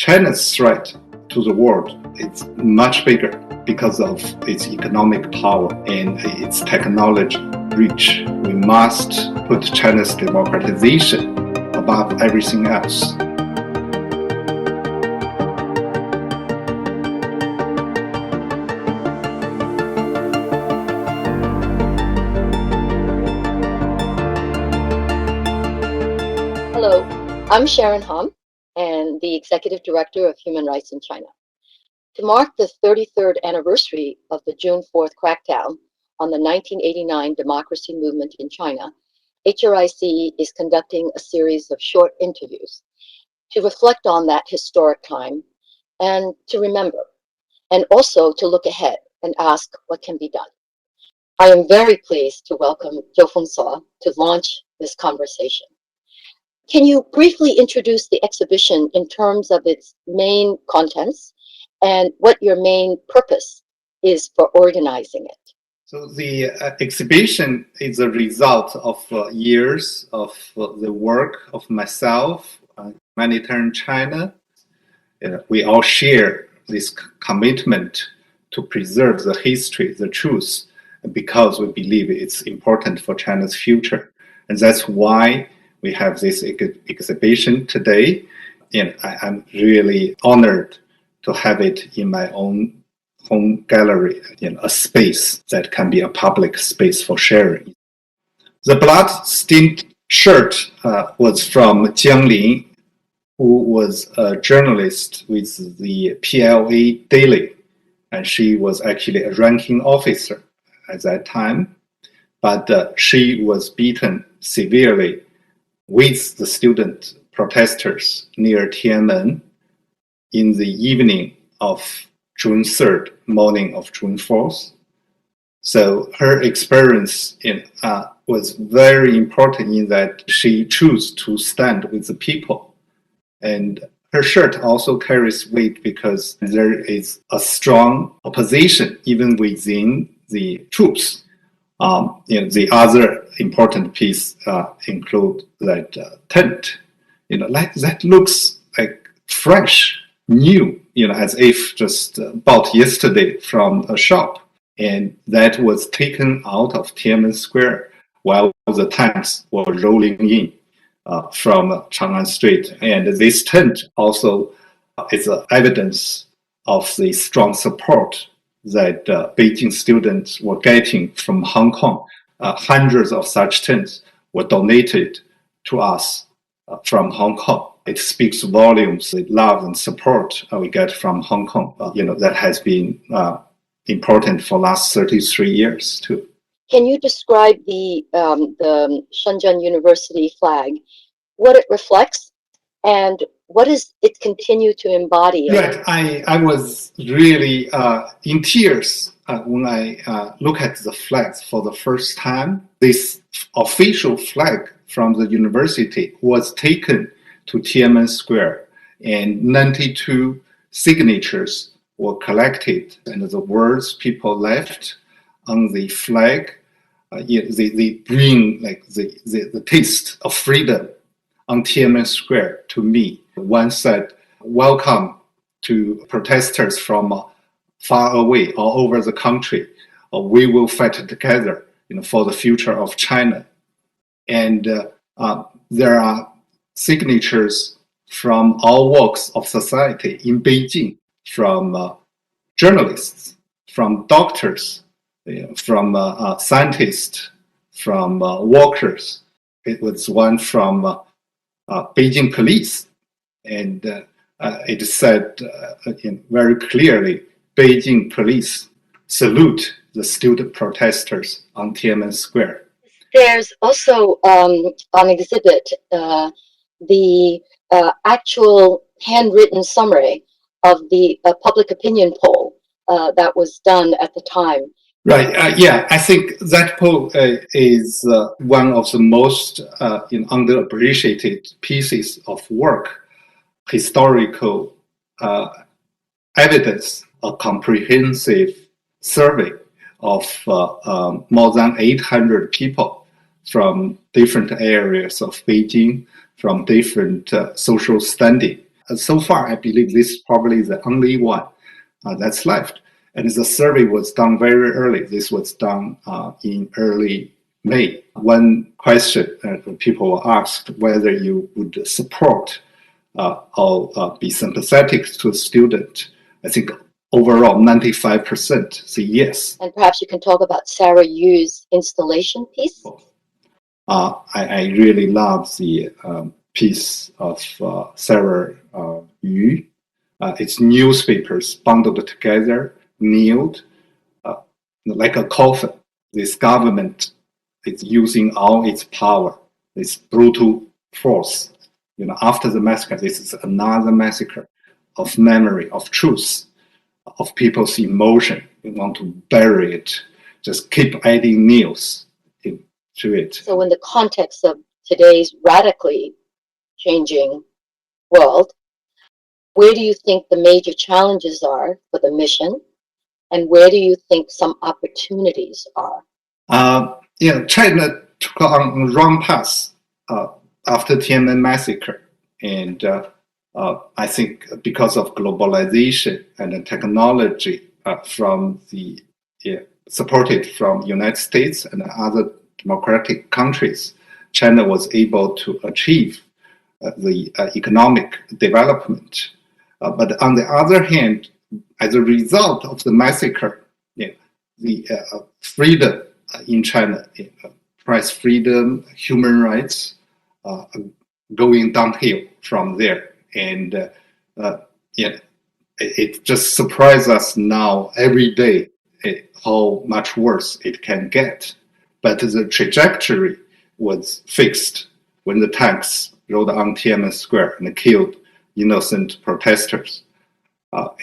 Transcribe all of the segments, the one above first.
China's threat to the world is much bigger because of its economic power and its technology reach. We must put China's democratization above everything else. Hello, I'm Sharon Hom, and the Executive Director of Human Rights in China. To mark the 33rd anniversary of the June 4th crackdown on the 1989 democracy movement in China, HRIC is conducting a series of short interviews to reflect on that historic time and to remember, and also to look ahead and ask what can be done. I am very pleased to welcome Zhou Fengsuo to launch this conversation. Can you briefly introduce the exhibition in terms of its main contents and what your main purpose is for organizing it? So the exhibition is a result of years of the work of myself, Humanitarian China. We all share this commitment to preserve the history, the truth, because we believe it's important for China's future. And that's why we have this exhibition today, and I'm really honored to have it in my own home gallery, a space that can be a public space for sharing. The blood-stained shirt was from Jiang Lin, who was a journalist with the PLA Daily, and she was actually a ranking officer at that time, but she was beaten severely with the student protesters near Tiananmen in the evening of June 3rd, morning of June 4th. So her experience was very important in that she chose to stand with the people. And her shirt also carries weight because there is a strong opposition even within the troops. The other important piece include that tent, that looks like fresh, new, as if just bought yesterday from a shop. And that was taken out of Tiananmen Square while the tanks were rolling in from Chang'an Street. And this tent also is evidence of the strong support that Beijing students were getting from Hong Kong. Hundreds of such tents were donated to us from Hong Kong. It speaks volumes, the love and support we get from Hong Kong, that has been important for the last 33 years too. Can you describe the Shenzhen University flag, what it reflects, and what does it continue to embody? Right, I was really in tears when I look at the flags for the first time. This official flag from the university was taken to Tiananmen Square, and 92 signatures were collected, and the words people left on the flag, they bring like the taste of freedom on Tiananmen Square to me. One said, "Welcome to protesters from far away, all over the country. We will fight together, for the future of China." And there are signatures from all walks of society in Beijing, from journalists, from doctors, from scientists, from workers. It was one from Beijing police. And it said very clearly, Beijing police salute the student protesters on Tiananmen Square. There's also on exhibit the actual handwritten summary of the public opinion poll that was done at the time. Right. I think that poll is one of the most underappreciated pieces of work. Historical evidence, a comprehensive survey of more than 800 people from different areas of Beijing, from different social standing. So far, I believe this is probably the only one that's left. And the survey was done very early. This was done in early May. One question people were asked whether you would support or be sympathetic to a student. I think overall 95% say yes. And perhaps you can talk about Sarah Yu's installation piece. I really love the piece of Sarah Yu. It's newspapers bundled together, nailed like a coffin. This government is using all its power, this brutal force. After the massacre, this is another massacre of memory, of truth, of people's emotion. We want to bury it, just keep adding nails to it. So in the context of today's radically changing world, where do you think the major challenges are for the mission? And where do you think some opportunities are? China took on the wrong path after Tiananmen massacre. And I think because of globalization and the technology supported from United States and other democratic countries, China was able to achieve the economic development. But on the other hand, as a result of the massacre, the freedom in China, press freedom, human rights, going downhill from there. And it just surprises us now every day how much worse it can get. But the trajectory was fixed when the tanks rode on Tiananmen Square and killed innocent protesters.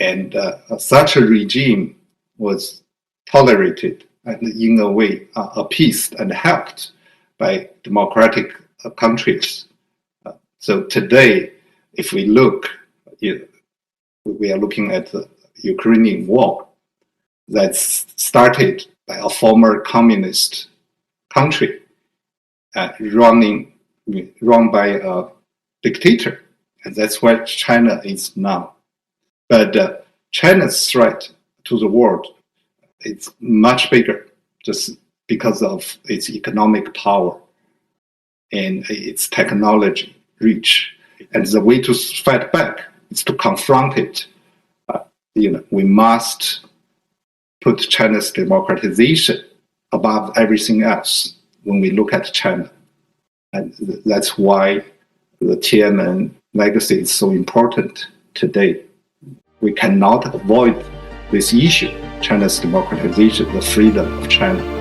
And such a regime was tolerated and in a way appeased and helped by democratic countries. So today, if we look, we are looking at the Ukrainian war that's started by a former communist country run by a dictator. And that's where China is now. But China's threat to the world is much bigger just because of its economic power and its technology reach. And the way to fight back is to confront it. We must put China's democratization above everything else when we look at China. And that's why the Tiananmen legacy is so important today. We cannot avoid this issue, China's democratization, the freedom of China.